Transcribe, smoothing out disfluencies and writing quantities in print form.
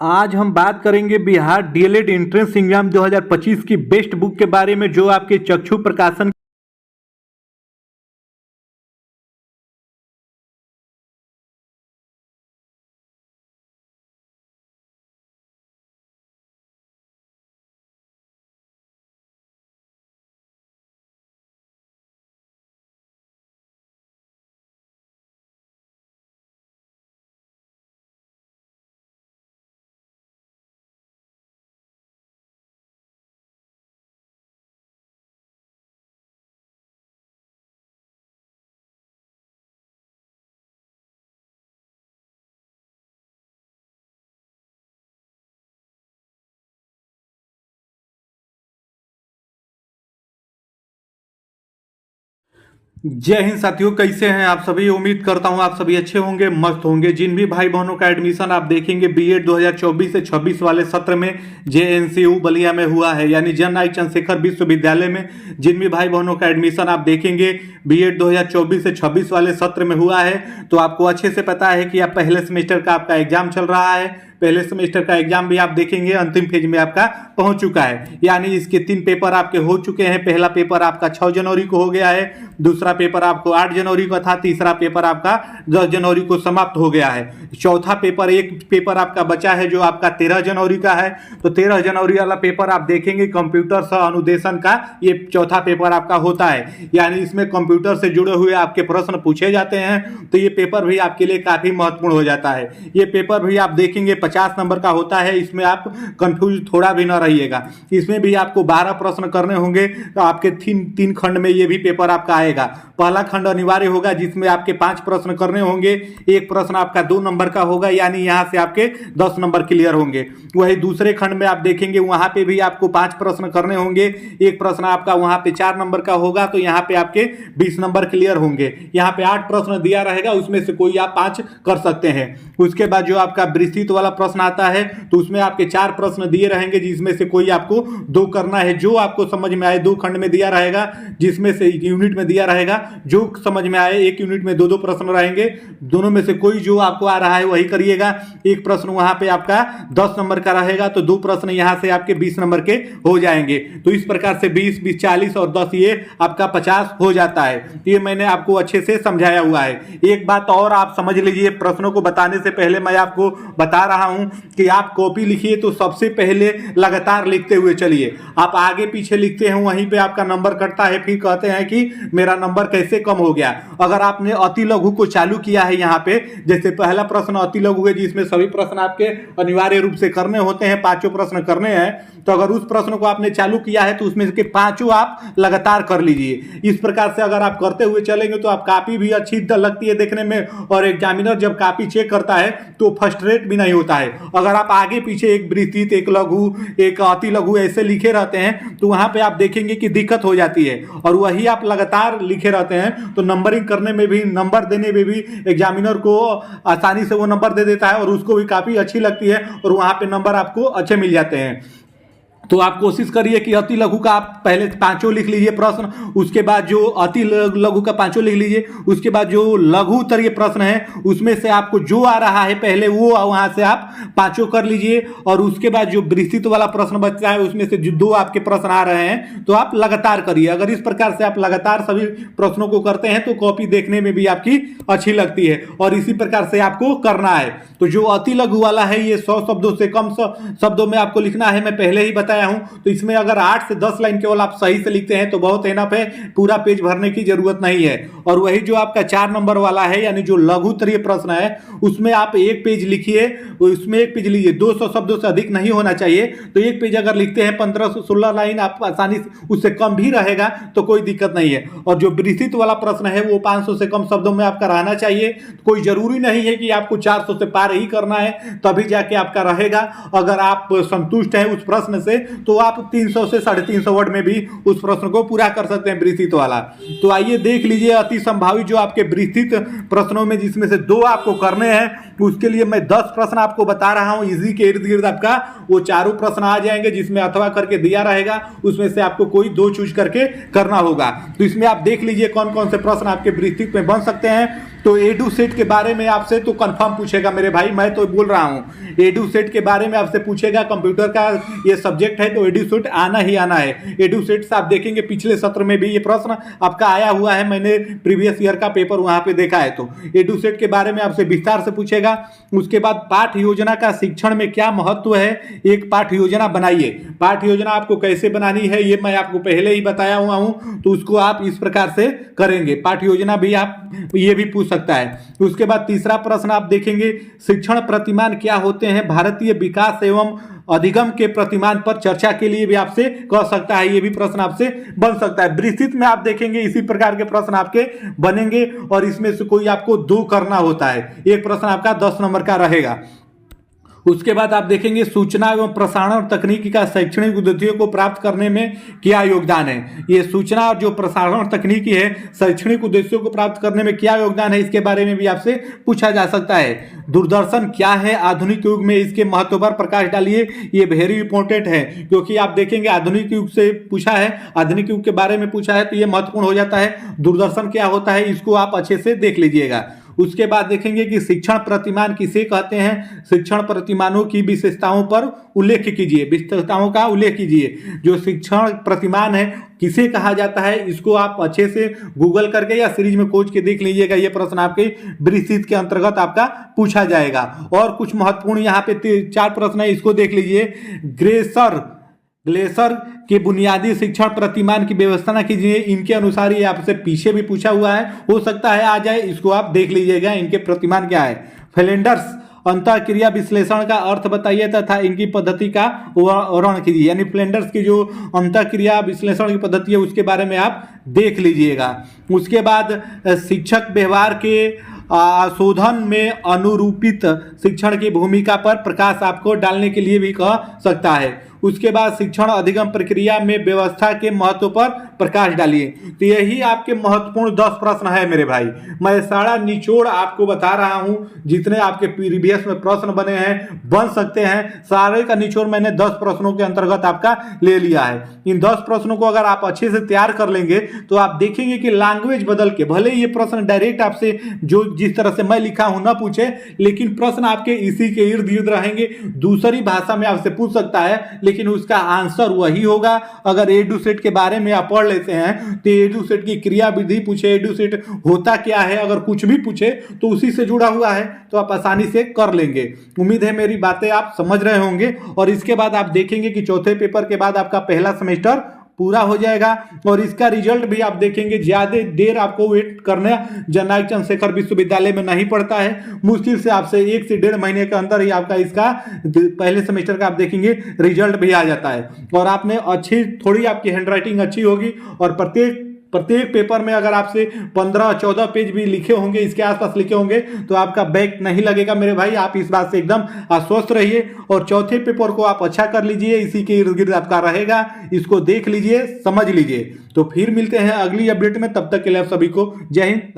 आज हम बात करेंगे बिहार डीएलएड एंट्रेंस एग्जाम 2025 की बेस्ट बुक के बारे में, जो आपके चक्षु प्रकाशन जय हिंद साथियों, कैसे हैं आप सभी। उम्मीद करता हूं आप सभी अच्छे होंगे, मस्त होंगे। जिन भी भाई बहनों का एडमिशन आप देखेंगे बीएड 2024 से 26 वाले सत्र में जेएनसीयू बलिया में हुआ है, यानी जन नायक चंद्रशेखर विश्वविद्यालय में जिन भी भाई बहनों का एडमिशन आप देखेंगे बीएड 2024 से 26 वाले सत्र में हुआ है, तो आपको अच्छे से पता है कि आप पहले सेमेस्टर का आपका एग्जाम चल रहा है। पहले सेमेस्टर का एग्जाम भी आप देखेंगे अंतिम फेज में आपका पहुंच चुका है, यानी इसके 3 पेपर आपके हो चुके हैं। पहला पेपर आपका 6 जनवरी को हो गया है, दूसरा पेपर आपको 8 जनवरी को था, तीसरा पेपर आपका 10 जनवरी को समाप्त हो गया है। चौथा पेपर, एक पेपर आपका बचा है जो आपका 13 जनवरी का है। तो 13 जनवरी वाला पेपर आप देखेंगे कंप्यूटर सह अनुदेशन का, ये चौथा पेपर आपका होता है, यानी इसमें कंप्यूटर से जुड़े हुए आपके प्रश्न पूछे जाते हैं। तो ये पेपर भी आपके लिए काफी महत्वपूर्ण हो जाता है। ये पेपर भी आप देखेंगे 50 नंबर का होता है, इसमें आप कंफ्यूज थोड़ा भी ना रहिएगा। इसमें भी आपको 12 प्रश्न करने होंगे, तो आपके 3 खंड में ये भी पेपर आपका आएगा। पहला खंड अनिवार्य होगा जिसमें आपके 5 प्रश्न करने होंगे, एक प्रश्न आपका 2 नंबर का होगा, यानी यहां से आपके 10 नंबर क्लियर होंगे। वही दूसरे खंड में आप देखेंगे वहां पे भी आपको 5 प्रश्न करने होंगे, एक प्रश्न आपका वहां पे 4 नंबर का होगा, तो यहाँ पे आपके 20 नंबर क्लियर होंगे। यहाँ पे 8 प्रश्न दिया रहेगा, उसमें से कोई आप 5 कर सकते हैं। उसके बाद जो आपका विस्तृत वाला प्रश्न आता है, तो उसमें आपके 4 प्रश्न दिए रहेंगे, जिसमें से कोई आपको 2 करना है, जो आपको समझ में आए। 2 खंड में दिया रहेगा, जिसमें से यूनिट में दिया रहेगा, जो समझ में आए। एक यूनिट में 2-2 प्रश्न रहेंगे, दोनों में से कोई जो आपको आ रहा है वही करिएगा। एक प्रश्न वहां पे आपका 10 नंबर का रहेगा, तो 2 प्रश्न यहां से आपके 20 नंबर के हो जाएंगे। तो इस प्रकार से 20, 20, 40 और 10 ये आपका 50 हो जाता है। ये मैंने आपको अच्छे से समझाया हुआ है। एक बात और आप समझ लीजिए, प्रश्नों को बताने से पहले मैं आपको बता रहा हूं कि आप कॉपी लिखिए तो सबसे पहले लगातार लिखते हुए चलिए। आप आगे पीछे लिखते हैं, वहीं पे आपका नंबर कटता है, फिर कहते हैं कि मेरा नंबर कैसे कम हो गया। अगर आपने अति लघु को चालू किया है, यहाँ पे जैसे पहला प्रश्न अति लघु है, जिसमें सभी प्रश्न आपके अनिवार्य रूप से करने होते हैं, 5 प्रश्न करने हैं, तो अगर उस प्रश्न को आपने चालू किया है तो उसमें से 5 आप लगातार कर लीजिए। इस प्रकार से अगर आप करते हुए चलेंगे तो आप काफी भी अच्छी लगती है देखने में, और एग्जामिनर जब कापी चेक करता है तो फ्रस्ट्रेट भी नहीं होता है। अगर आप आगे पीछे एक विस्तृत, एक लघु, एक अति लघु ऐसे लिखे रहते हैं, तो वहां पे आप देखेंगे कि दिक्कत हो जाती है। और वही आप लगातार लिखे रहते हैं तो नंबरिंग करने में भी, नंबर देने में भी एग्जामिनर को आसानी से वो नंबर दे देता है, और उसको भी काफी अच्छी लगती है, और वहां पे नंबर आपको अच्छे मिल जाते हैं। तो आप कोशिश करिए कि अति लघु का आप पहले 5 लिख लीजिए प्रश्न, उसके बाद जो अति लघु का 5 लिख लीजिए, उसके बाद जो लघु उत्तरीय प्रश्न है उसमें से आपको जो आ रहा है पहले वो वहां से आप 5 कर लीजिए, और उसके बाद जो विस्तृत वाला प्रश्न बचता है उसमें से जो 2 आपके प्रश्न आ रहे हैं तो आप लगातार करिए। अगर इस प्रकार से आप लगातार सभी प्रश्नों को करते हैं तो कॉपी देखने में भी आपकी अच्छी लगती है, और इसी प्रकार से आपको करना है। तो जो अति लघु वाला है ये 100 शब्दों से कम शब्दों में आपको लिखना है, मैं पहले ही बताया हूं। तो इसमें अगर 8 से 10 लाइन केवल आप सही से लिखते हैं तो बहुत एनफ है, पूरा पेज भरने की जरूरत नहीं है। और वही जो आपका 4 नंबर वाला है, यानी जो लघु उत्तरीय प्रश्न है, उसमें आप 1 पेज लिखिए, उसमें 1 पेज लीजिए, 200 शब्दों से अधिक नहीं होना चाहिए। तो 1 पेज अगर लिखते हैं 15 से 16 लाइन आप आसानी से, उससे कम भी रहेगा तो कोई दिक्कत नहीं है। और जो विस्तृत वाला प्रश्न है वो 500 से कम शब्दों में आपका रहना चाहिए। कोई जरूरी नहीं है कि आपको 400 से पार ही करना है तभी जाके आपका रहेगा। अगर आप संतुष्ट हैं उस प्रश्न से तो आप 300 से 350 वर्ड में भी उस प्रश्न को पूरा कर सकते हैं, विस्तृत वाला। तो आइए देख लीजिए अति संभावित जो आपके विस्तृत प्रश्नों में, जिसमें से 2 आपको करने हैं, उसके लिए मैं 10 प्रश्न आपको बता रहा हूं। इजी के इर्द गिर्द आपका वो 4 प्रश्न आ जाएंगे, जिसमें अथवा करके दिया रहेगा, उसमें से आपको कोई 2 चूज करके करना होगा। तो इसमें आप देख लीजिए कौन कौन से प्रश्न आपके विस्तृत में बन सकते हैं। तो एडू सेट के बारे में आपसे तो कंफर्म पूछेगा मेरे भाई, मैं तो बोल रहा हूँ एडू सेट के बारे में आपसे पूछेगा। कंप्यूटर का ये सब्जेक्ट है तो एडू सेट आना ही आना है। एडू सेट से आप देखेंगे पिछले सत्र में भी ये प्रश्न आपका आया हुआ है, मैंने प्रीवियस ईयर का पेपर वहां पे देखा है। तो एडू सेट के बारे में आपसे विस्तार से पूछेगा। उसके बाद पाठ योजना का शिक्षण में क्या महत्व है, एक पाठ योजना बनाइए। पाठ योजना आपको कैसे बनानी है ये मैं आपको पहले ही बताया हुआ हूं, तो उसको आप इस प्रकार से करेंगे। पाठ योजना भी आप ये भी पूछ सकता है। उसके बाद तीसरा प्रश्न आप देखेंगे, शिक्षण प्रतिमान क्या होते हैं, भारतीय विकास एवं अधिगम के प्रतिमान पर चर्चा के लिए भी आपसे कह सकता है, ये भी प्रश्न आपसे बन सकता है। विस्तृत में आप देखेंगे इसी प्रकार के प्रश्न आपके बनेंगे और इसमें से कोई आपको 2 करना होता है। एक प्रश्न आपका 10 नंबर का रहेगा। उसके बाद आप देखेंगे सूचना एवं प्रसारण तकनीकी का शैक्षणिक उद्देश्यों को प्राप्त करने में क्या योगदान है। ये सूचना और जो प्रसारण तकनीकी है शैक्षणिक उद्देश्यों को प्राप्त करने में क्या योगदान है, इसके बारे में भी आपसे पूछा जा सकता है। दूरदर्शन क्या है, आधुनिक युग में इसके महत्व पर प्रकाश डालिए। ये वेरी इंपॉर्टेंट है क्योंकि आप देखेंगे आधुनिक युग से पूछा है, आधुनिक युग के बारे में पूछा है तो ये महत्वपूर्ण हो जाता है। दूरदर्शन क्या होता है इसको आप अच्छे से देख लीजिएगा। उसके बाद देखेंगे कि शिक्षण प्रतिमान किसे कहते हैं, शिक्षण प्रतिमानों की विशेषताओं पर उल्लेख कीजिए, विशेषताओं का उल्लेख कीजिए। जो शिक्षण प्रतिमान है किसे कहा जाता है इसको आप अच्छे से गूगल करके या सीरीज में खोज के देख लीजिएगा। ये प्रश्न आपके ब्रीसीट के अंतर्गत आपका पूछा जाएगा। और कुछ महत्वपूर्ण यहाँ पे 4 प्रश्न है, इसको देख लीजिए। ग्लेसर के बुनियादी शिक्षण प्रतिमान की व्यवस्था कीजिए। इनके अनुसार ये आपसे पीछे भी पूछा हुआ है, हो सकता है आ जाए, इसको आप देख लीजिएगा इनके प्रतिमान क्या है। फ्लेंडर्स अंतःक्रिया विश्लेषण का अर्थ बताइए तथा इनकी पद्धति का वर्णन कीजिए। यानी फ्लेंडर्स की जो अंतःक्रिया विश्लेषण की पद्धति है उसके बारे में आप देख लीजिएगा। उसके बाद शिक्षक व्यवहार के शोधन में अनुरूपित शिक्षण की भूमिका पर प्रकाश आपको डालने के लिए भी कह सकता है। उसके बाद शिक्षण अधिगम प्रक्रिया में व्यवस्था के महत्व पर प्रकाश डालिए। तो यही आपके महत्वपूर्ण 10 प्रश्न है मेरे भाई। मैं सारा निचोड़ आपको बता रहा हूं, जितने आपके प्रीवियस में प्रश्न बने हैं बन सकते हैं, सारे का निचोड़ मैंने 10 प्रश्नों के अंतर्गत आपका ले लिया है। इन 10 प्रश्नों को अगर आप अच्छे से तैयार कर लेंगे तो आप देखेंगे कि लैंग्वेज बदल के, भले ये प्रश्न डायरेक्ट आपसे जो जिस तरह से मैं लिखा हूं ना पूछे, लेकिन प्रश्न आपके इसी के इर्द गिर्द रहेंगे। दूसरी भाषा में आपसे पूछ सकता है लेकिन उसका आंसर वही होगा। अगर एडू सेट के बारे में आप पढ़ लेते हैं तो एडू सेट की क्रिया विधि पूछे, एडू सेट होता क्या है, अगर कुछ भी पूछे तो उसी से जुड़ा हुआ है तो आप आसानी से कर लेंगे। उम्मीद है मेरी बातें आप समझ रहे होंगे। और इसके बाद आप देखेंगे कि चौथे पेपर के बाद आपका पहला सेमेस्टर पूरा हो जाएगा और इसका रिजल्ट भी आप देखेंगे। ज्यादा देर आपको वेट करना जननायक चंद्रशेखर विश्वविद्यालय में नहीं पड़ता है। मुश्किल से आपसे 1 से 1.5 महीने के अंदर ही आपका इसका पहले सेमेस्टर का आप देखेंगे रिजल्ट भी आ जाता है। और आपने अच्छी, थोड़ी आपकी हैंडराइटिंग अच्छी होगी और प्रत्येक पेपर में अगर आपसे 15-14 पेज भी लिखे होंगे, इसके आसपास लिखे होंगे, तो आपका बैक नहीं लगेगा मेरे भाई। आप इस बात से एकदम आश्वस्त रहिए और चौथे पेपर को आप अच्छा कर लीजिए, इसी के इर्द गिर्द आपका रहेगा। इसको देख लीजिए, समझ लीजिए। तो फिर मिलते हैं अगली अपडेट में, तब तक के लिए आप सभी को जय हिंद।